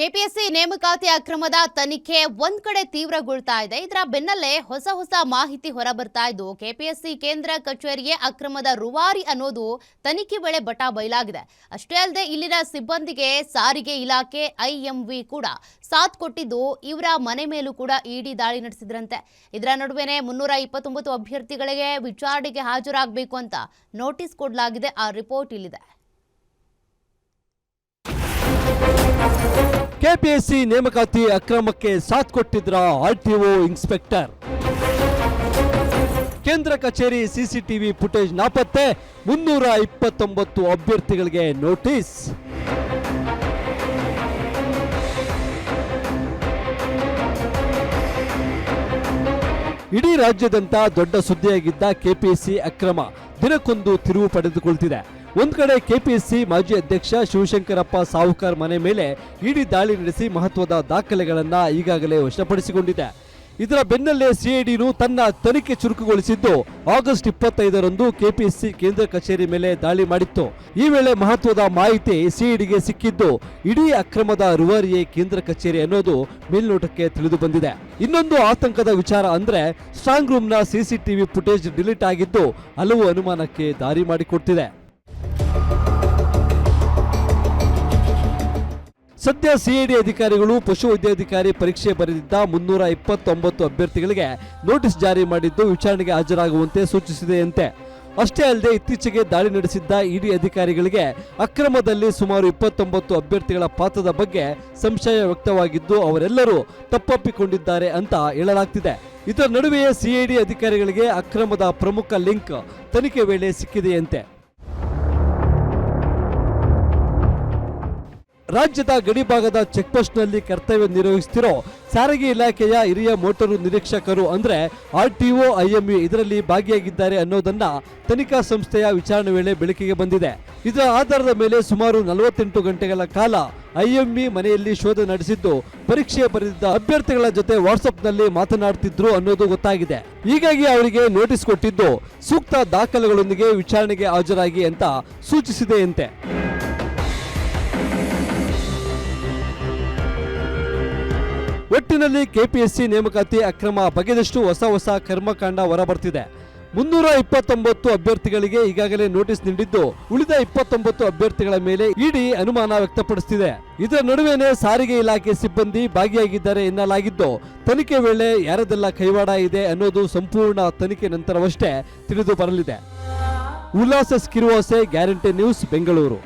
KPSC ನೇಮಕಾತಿ ಅಕ್ರಮದ ತನಿಖೆ ಒಂದ್ ಕಡೆ ತೀವ್ರಗೊಳ್ತಾ ಇದೆ. ಇದರ ಬೆನ್ನಲ್ಲೇ ಹೊಸ ಮಾಹಿತಿ ಹೊರಬರ್ತಾ ಇದ್ದು ಕೆಪಿಎಸ್ಸಿ ಕೇಂದ್ರ ಕಚೇರಿಯೇ ಅಕ್ರಮದ ರೂವಾರಿ ಅನ್ನೋದು ತನಿಖೆ ವೇಳೆ ಬಟಾ ಬಯಲಾಗಿದೆ. ಅಷ್ಟೇ ಅಲ್ಲದೆ ಇಲ್ಲಿನ ಸಿಬ್ಬಂದಿಗೆ ಸಾರಿಗೆ ಇಲಾಖೆ ಐಎಂವಿ ಕೂಡ ಸಾಥ್ ಕೊಟ್ಟಿದ್ದು ಇವರ ಮನೆ ಮೇಲೂ ಕೂಡ ಇಡಿ ದಾಳಿ ನಡೆಸಿದ್ರಂತೆ. ಇದರ ನಡುವೆನೇ 329 ಅಭ್ಯರ್ಥಿಗಳಿಗೆ ವಿಚಾರಣೆಗೆ ಹಾಜರಾಗಬೇಕು ಅಂತ ನೋಟಿಸ್ ಕೊಡಲಾಗಿದೆ. ಆ ರಿಪೋರ್ಟ್ ಇಲ್ಲಿದೆ. ಕೆಪಿಎಸ್ಸಿ ನೇಮಕಾತಿ ಅಕ್ರಮಕ್ಕೆ ಸಾಥ್ ಕೊಟ್ಟಿದ್ರ ಆರ್ಟಿಒ ಇನ್ಸ್ಪೆಕ್ಟರ್. ಕೇಂದ್ರ ಕಚೇರಿ ಸಿಸಿಟಿವಿ ಫುಟೇಜ್ ನಾಪತ್ತೆ, 329 ಅಭ್ಯರ್ಥಿಗಳಿಗೆ ನೋಟಿಸ್. ಇಡೀ ರಾಜ್ಯದಂತ ದೊಡ್ಡ ಸುದ್ದಿಯಾಗಿದ್ದ ಕೆಪಿಎಸ್ಸಿ ಅಕ್ರಮ ದಿನಕ್ಕೊಂದು ತಿರುವು ಪಡೆದುಕೊಳ್ತಿದೆ. ಒಂದ್ ಕಡೆ ಕೆಪಿಎಸ್ಸಿ ಮಾಜಿ ಅಧ್ಯಕ್ಷ ಶಿವಶಂಕರಪ್ಪ ಸಾಹುಕಾರ್ ಮನೆ ಮೇಲೆ ಇಡಿ ದಾಳಿ ನಡೆಸಿ ಮಹತ್ವದ ದಾಖಲೆಗಳನ್ನ ಈಗಾಗಲೇ ವಶಪಡಿಸಿಕೊಂಡಿದೆ. ಇದರ ಬೆನ್ನಲ್ಲೇ ಸಿಐಡಿನು ತನ್ನ ತನಿಖೆ ಚುರುಕುಗೊಳಿಸಿದ್ದು ಆಗಸ್ಟ್ 25ರಂದು ಕೆಪಿಎಸ್ಸಿ ಕೇಂದ್ರ ಕಚೇರಿ ಮೇಲೆ ದಾಳಿ ಮಾಡಿತ್ತು. ಈ ವೇಳೆ ಮಹತ್ವದ ಮಾಹಿತಿ ಸಿಐಡಿಗೆ ಸಿಕ್ಕಿದ್ದು ಇಡೀ ಅಕ್ರಮದ ರೂವಾರಿಯೇ ಕೇಂದ್ರ ಕಚೇರಿ ಅನ್ನೋದು ಮೇಲ್ನೋಟಕ್ಕೆ ತಿಳಿದು ಬಂದಿದೆ. ಇನ್ನೊಂದು ಆತಂಕದ ವಿಚಾರ ಅಂದ್ರೆ ಸ್ಟ್ರಾಂಗ್ ರೂಮ್ನ ಸಿಸಿಟಿವಿ ಫುಟೇಜ್ ಡಿಲೀಟ್ ಆಗಿದ್ದು ಹಲವು ಅನುಮಾನಕ್ಕೆ ದಾರಿ ಮಾಡಿಕೊಡ್ತಿದೆ. ಸದ್ಯ ಸಿಐಡಿ ಅಧಿಕಾರಿಗಳು ಪಶು ವೈದ್ಯಾಧಿಕಾರಿ ಪರೀಕ್ಷೆ ಬರೆದಿದ್ದ 329 ಅಭ್ಯರ್ಥಿಗಳಿಗೆ ನೋಟಿಸ್ ಜಾರಿ ಮಾಡಿದ್ದು ವಿಚಾರಣೆಗೆ ಹಾಜರಾಗುವಂತೆ ಸೂಚಿಸಿದೆಯಂತೆ. ಅಷ್ಟೇ ಅಲ್ಲದೆ ಇತ್ತೀಚೆಗೆ ದಾಳಿ ನಡೆಸಿದ್ದ ಇಡಿ ಅಧಿಕಾರಿಗಳಿಗೆ ಅಕ್ರಮದಲ್ಲಿ ಸುಮಾರು 29 ಅಭ್ಯರ್ಥಿಗಳ ಪಾತ್ರದ ಬಗ್ಗೆ ಸಂಶಯ ವ್ಯಕ್ತವಾಗಿದ್ದು ಅವರೆಲ್ಲರೂ ತಪ್ಪೊಪ್ಪಿಕೊಂಡಿದ್ದಾರೆ ಅಂತ ಹೇಳಲಾಗ್ತಿದೆ. ಇದರ ನಡುವೆಯೇ ಸಿಐಡಿ ಅಧಿಕಾರಿಗಳಿಗೆ ಅಕ್ರಮದ ಪ್ರಮುಖ ಲಿಂಕ್ ತನಿಖೆ ವೇಳೆ ಸಿಕ್ಕಿದೆಯಂತೆ. ರಾಜ್ಯದ ಗಡಿಭಾಗದ ಚೆಕ್ಪೋಸ್ಟ್ನಲ್ಲಿ ಕರ್ತವ್ಯ ನಿರ್ವಹಿಸುತ್ತಿರೋ ಸಾರಿಗೆ ಇಲಾಖೆಯ ಹಿರಿಯ ಮೋಟಾರು ನಿರೀಕ್ಷಕರು ಅಂದ್ರೆ ಆರ್ಟಿಒ ಐಎಂವಿ ಇದರಲ್ಲಿ ಭಾಗಿಯಾಗಿದ್ದಾರೆ ಅನ್ನೋದನ್ನ ತನಿಖಾ ಸಂಸ್ಥೆಯ ವಿಚಾರಣೆ ವೇಳೆ ಬೆಳಕಿಗೆ ಬಂದಿದೆ. ಇದರ ಆಧಾರದ ಮೇಲೆ ಸುಮಾರು 48 ಗಂಟೆಗಳ ಕಾಲ ಐಎಂವಿ ಮನೆಯಲ್ಲಿ ಶೋಧ ನಡೆಸಿದ್ದು ಪರೀಕ್ಷೆ ಬರೆದಿದ್ದ ಅಭ್ಯರ್ಥಿಗಳ ಜೊತೆ ವಾಟ್ಸ್ಆಪ್ನಲ್ಲಿ ಮಾತನಾಡುತ್ತಿದ್ರು ಅನ್ನೋದು ಗೊತ್ತಾಗಿದೆ. ಹೀಗಾಗಿ ಅವರಿಗೆ ನೋಟಿಸ್ ಕೊಟ್ಟಿದ್ದು ಸೂಕ್ತ ದಾಖಲೆಗಳೊಂದಿಗೆ ವಿಚಾರಣೆಗೆ ಹಾಜರಾಗಿ ಅಂತ ಸೂಚಿಸಿದೆಯಂತೆ. ಒಟ್ಟಿನಲ್ಲಿ ಕೆಪಿಎಸ್ಸಿ ನೇಮಕಾತಿ ಅಕ್ರಮ ಬಗೆದಷ್ಟು ಹೊಸ ಕರ್ಮಕಾಂಡ ಹೊರಬರ್ತಿದೆ. 329 ಅಭ್ಯರ್ಥಿಗಳಿಗೆ ಈಗಾಗಲೇ ನೋಟಿಸ್ ನೀಡಿದ್ದು ಉಳಿದ 29 ಅಭ್ಯರ್ಥಿಗಳ ಮೇಲೆ ಇಡಿ ಅನುಮಾನ ವ್ಯಕ್ತಪಡಿಸುತ್ತಿದೆ. ಇದರ ನಡುವೆನೇ ಸಾರಿಗೆ ಇಲಾಖೆ ಸಿಬ್ಬಂದಿ ಭಾಗಿಯಾಗಿದ್ದಾರೆ ಎನ್ನಲಾಗಿದ್ದು ತನಿಖೆ ವೇಳೆ ಯಾರದೆಲ್ಲ ಕೈವಾಡ ಇದೆ ಅನ್ನೋದು ಸಂಪೂರ್ಣ ತನಿಖೆ ನಂತರವಷ್ಟೇ ತಿಳಿದು ಬರಲಿದೆ. ಉಲ್ಲಾಸ ಕಿರುವಾಸೆ, ಗ್ಯಾರಂಟಿ ನ್ಯೂಸ್, ಬೆಂಗಳೂರು.